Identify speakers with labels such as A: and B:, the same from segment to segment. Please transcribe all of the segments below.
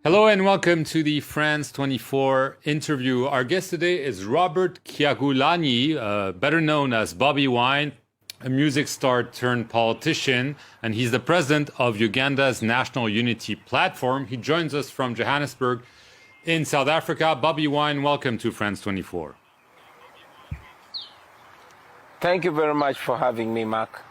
A: Hello and welcome to the France 24 interview. Our guest today is Robert Kyagulanyi, better known as Bobby Wine, a music star turned politician, and he's the president of Uganda's National Unity Platform. He joins us from Johannesburg in South Africa. Bobby Wine, welcome to France 24.
B: Thank you very much for having me, Mark.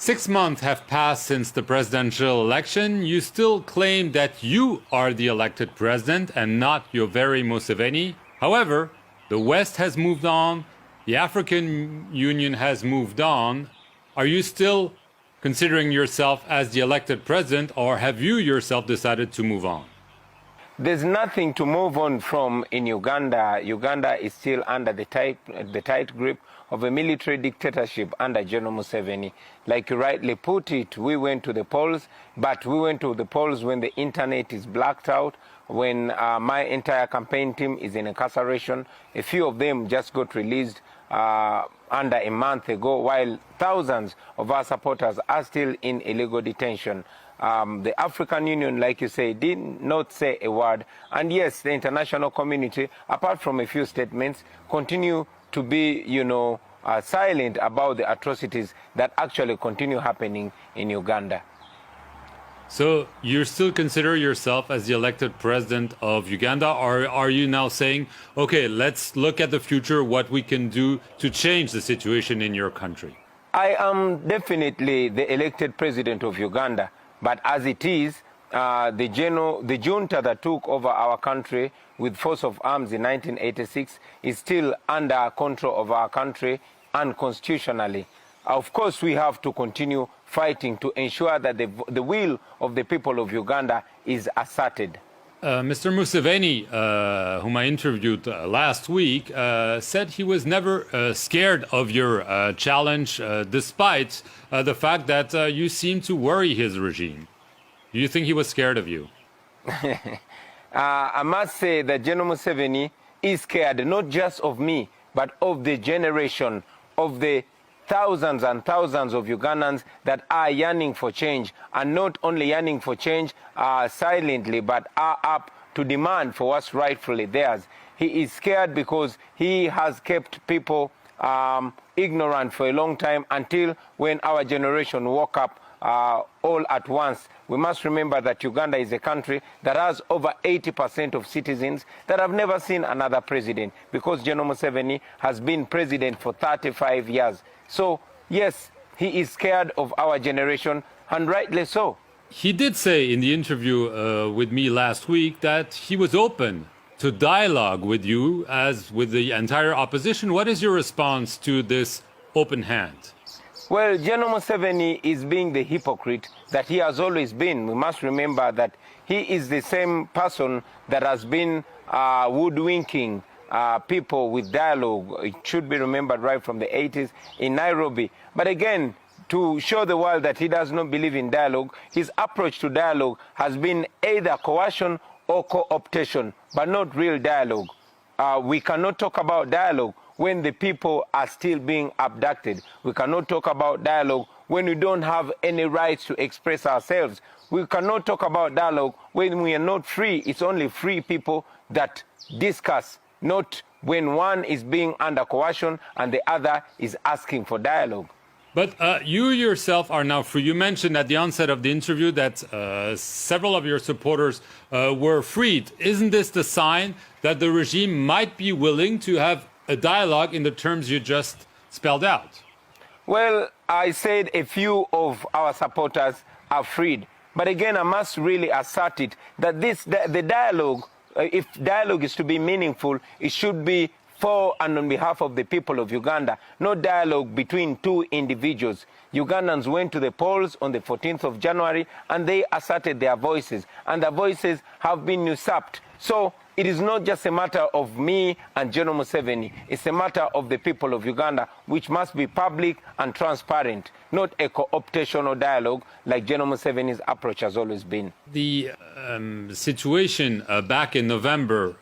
A: 6 months have passed since the presidential election. You still claim that you are the elected president and not Yoweri Museveni. However, the West has moved on. The African Union has moved on. Are you still considering yourself as the elected president, or have you yourself decided to move on?
B: There's nothing to move on from in Uganda. Uganda is still under the tight grip of a military dictatorship under General Museveni. Like you rightly put it, we went to the polls, but we went to the polls when the internet is blacked out, when my entire campaign team is in incarceration. A few of them just got released under a month ago, while thousands of our supporters are still in illegal detention. The African Union, like you say, did not say a word. And yes, the international community, apart from a few statements, continue to be, silent about the atrocities that actually continue happening in Uganda.
A: So you still consider yourself as the elected president of Uganda, or are you now saying, okay, let's look at the future, what we can do to change the situation in your country?
B: I am definitely the elected president of Uganda. But as it is, the junta that took over our country with force of arms in 1986 is still under control of our country unconstitutionally. Of course, we have to continue fighting to ensure that the will of the people of Uganda is asserted.
A: Mr. Museveni, whom I interviewed last week, said he was never scared of your challenge, despite the fact that you seem to worry his regime. Do you think he was scared of you?
B: I must say that General Museveni is scared not just of me, but of the generation, of the thousands and thousands of Ugandans that are yearning for change, and not only yearning for change silently, but are up to demand for what's rightfully theirs. He is scared because he has kept people ignorant for a long time until when our generation woke up all at once. We must remember that Uganda is a country that has over 80% of citizens that have never seen another president, because General Museveni has been president for 35 years. So, yes, he is scared of our generation, and rightly so.
A: He did say in the interview with me last week that he was open to dialogue with you as with the entire opposition. What is your response to this open hand?
B: Well, General Museveni is being the hypocrite that he has always been. We must remember that he is the same person that has been woodwinking people with dialogue. It should be remembered right from the 80s in Nairobi. But again, to show the world that he does not believe in dialogue, his approach to dialogue has been either coercion or co-optation, but not real dialogue. We cannot talk about dialogue when the people are still being abducted. We cannot talk about dialogue when we don't have any rights to express ourselves. We cannot talk about dialogue when we are not free. It's only free people that discuss, not when one is being under coercion and the other is asking for dialogue.
A: But you yourself are now free. You mentioned at the onset of the interview that several of your supporters were freed. Isn't this the sign that the regime might be willing to have a dialogue in the terms you just spelled out?
B: Well, I said a few of our supporters are freed. But again, I must really assert it that the dialogue, if dialogue is to be meaningful, it should be for and on behalf of the people of Uganda, no dialogue between two individuals. Ugandans went to the polls on the 14th of January and they asserted their voices, and their voices have been usurped. So it is not just a matter of me and General Museveni, it's a matter of the people of Uganda, which must be public and transparent, not a co-optation or dialogue like General Museveni's approach has always been.
A: The situation back in November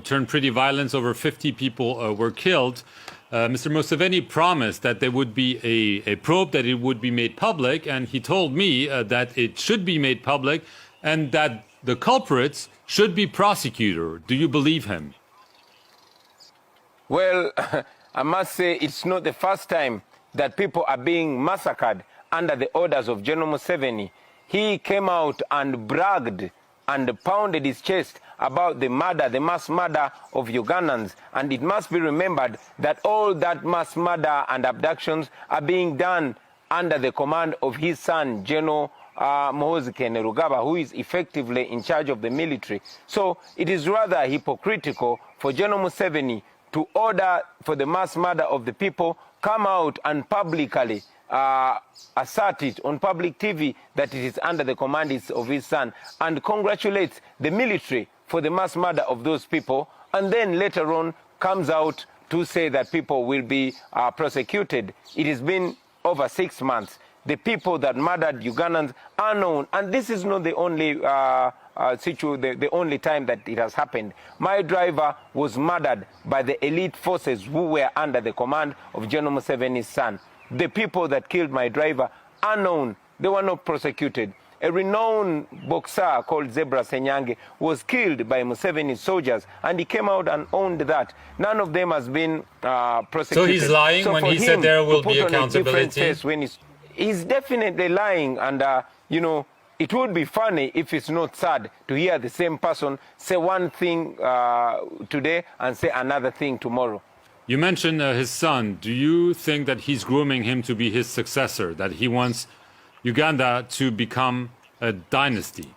A: turned pretty violent. Over 50 people were killed. Mr. Museveni promised that there would be a probe, that it would be made public, and he told me that it should be made public, and that the culprits should be prosecuted. Do you believe him?
B: Well, I must say it's not the first time that people are being massacred under the orders of General Museveni. He came out and bragged and pounded his chest about the murder, the mass murder of Ugandans. And it must be remembered that all that mass murder and abductions are being done under the command of his son, General Muhoozi Kainerugaba, who is effectively in charge of the military. So it is rather hypocritical for General Museveni to order for the mass murder of the people, come out and publicly assert it on public TV that it is under the command of his son, and congratulate the military for the mass murder of those people, and then later on comes out to say that people will be prosecuted. It has been over 6 months. The people that murdered Ugandans are known, and this is not the only the only time that it has happened. My driver was murdered by the elite forces who were under the command of General Museveni's son. The people that killed my driver are known. They were not prosecuted. A renowned boxer called Zebra Senyange was killed by Museveni's soldiers, and he came out and owned that. None of them has been prosecuted.
A: So he's lying when he said there will be accountability?
B: He's definitely lying, and you know, it would be funny if it's not sad to hear the same person say one thing today and say another thing tomorrow.
A: You mentioned his son. Do you think that he's grooming him to be his successor, that he wants Uganda to become a dynasty?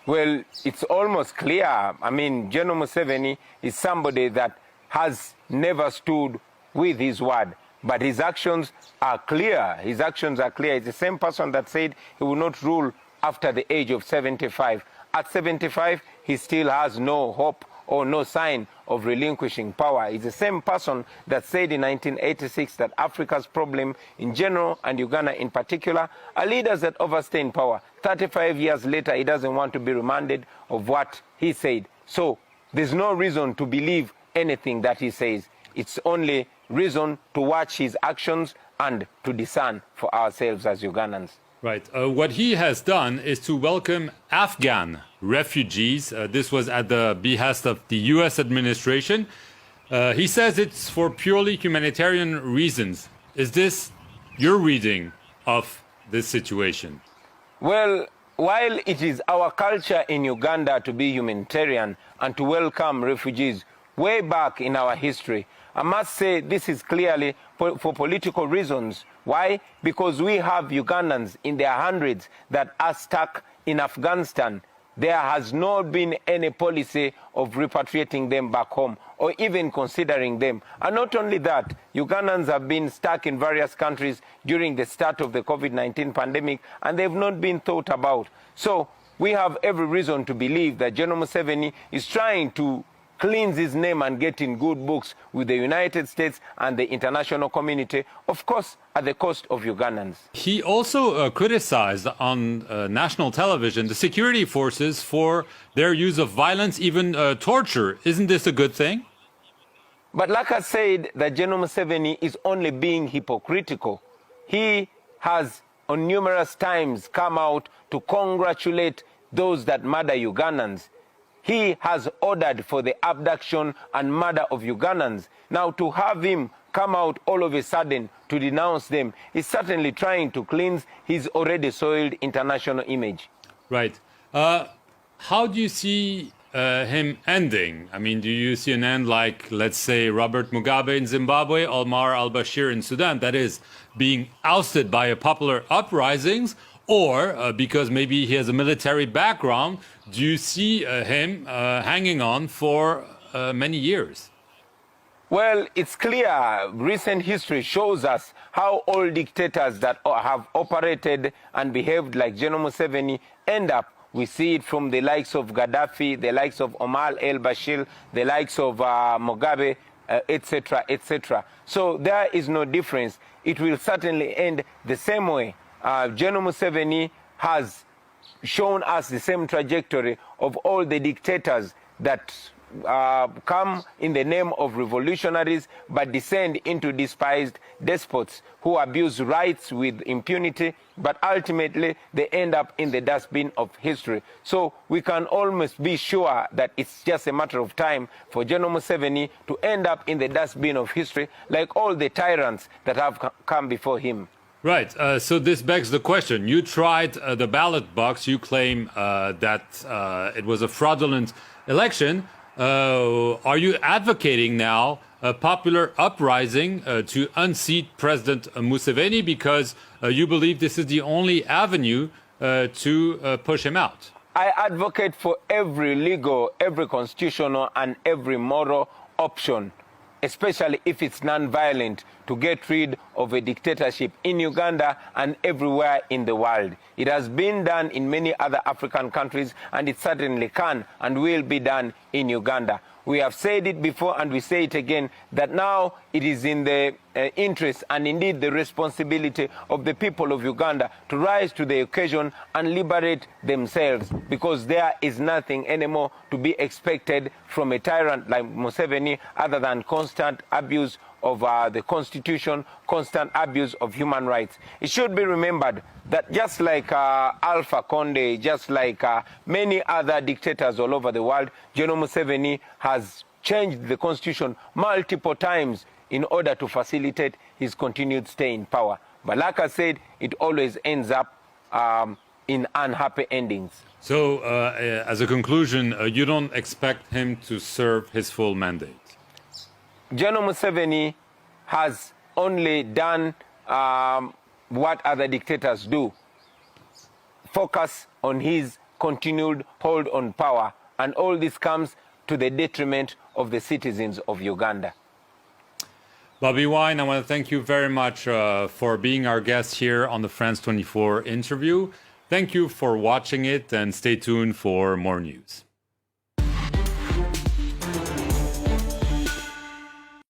B: Well, it's almost clear. I mean, General Museveni is somebody that has never stood with his word. But his actions are clear. His actions are clear. It's the same person that said he will not rule after the age of 75. At 75, he still has no hope or no sign of relinquishing power. It's the same person that said in 1986 that Africa's problem in general and Uganda in particular are leaders that overstay in power. 35 years later, he doesn't want to be reminded of what he said. So there's no reason to believe anything that he says. It's only reason to watch his actions and to discern for ourselves as Ugandans.
A: Right. What he has done is to welcome Afghan refugees. This was at the behest of the U.S. administration. He says it's for purely humanitarian reasons. Is this your reading of this situation?
B: Well, while it is our culture in Uganda to be humanitarian and to welcome refugees way back in our history, I must say this is clearly for political reasons. Why? Because we have Ugandans in their hundreds that are stuck in Afghanistan. There has not been any policy of repatriating them back home or even considering them. And not only that, Ugandans have been stuck in various countries during the start of the COVID-19 pandemic, and they've not been thought about. So we have every reason to believe that General Museveni is trying to cleanse his name and get in good books with the United States and the international community, of course, at the cost of Ugandans.
A: He also criticized on national television the security forces for their use of violence, even torture. Isn't this a good thing?
B: But like I said, that General Museveni is only being hypocritical. He has on numerous times come out to congratulate those that murder Ugandans. He has ordered for the abduction and murder of Ugandans. Now, to have him come out all of a sudden to denounce them is certainly trying to cleanse his already soiled international image.
A: Right. How do you see him ending? I mean, do you see an end like, let's say, Robert Mugabe in Zimbabwe, Omar al-Bashir in Sudan, that is, being ousted by a popular uprisings? Or, because maybe he has a military background, do you see him hanging on for many years?
B: Well, it's clear. Recent history shows us how all dictators that have operated and behaved like General Museveni end up. We see it from the likes of Gaddafi, the likes of Omar al-Bashir, the likes of Mugabe, etc., etc. So there is no difference. It will certainly end the same way. General Museveni has shown us the same trajectory of all the dictators that come in the name of revolutionaries but descend into despised despots who abuse rights with impunity, but ultimately they end up in the dustbin of history. So we can almost be sure that it's just a matter of time for General Museveni to end up in the dustbin of history like all the tyrants that have come before him.
A: Right. So this begs the question. You tried the ballot box. You claim that it was a fraudulent election. Are you advocating now a popular uprising to unseat President Museveni because you believe this is the only avenue to push him out?
B: I advocate for every legal, every constitutional, and every moral option, especially if it's non-violent, to get rid of a dictatorship in Uganda and everywhere in the world. It has been done in many other African countries, and it certainly can and will be done in Uganda. We have said it before and we say it again, that now it is in the interest and indeed the responsibility of the people of Uganda to rise to the occasion and liberate themselves, because there is nothing anymore to be expected from a tyrant like Museveni other than constant abuse of the constitution, constant abuse of human rights. It should be remembered that just like Alpha Conde, just like many other dictators all over the world, General Museveni has changed the constitution multiple times in order to facilitate his continued stay in power. But like I said, it always ends up in unhappy endings.
A: So as a conclusion, you don't expect him to serve his full mandate?
B: General Museveni has only done what other dictators do: focus on his continued hold on power, and all this comes to the detriment of the citizens of Uganda.
A: Bobi Wine, I want to thank you very much for being our guest here on the France 24 interview. Thank you for watching it, and stay tuned for more news.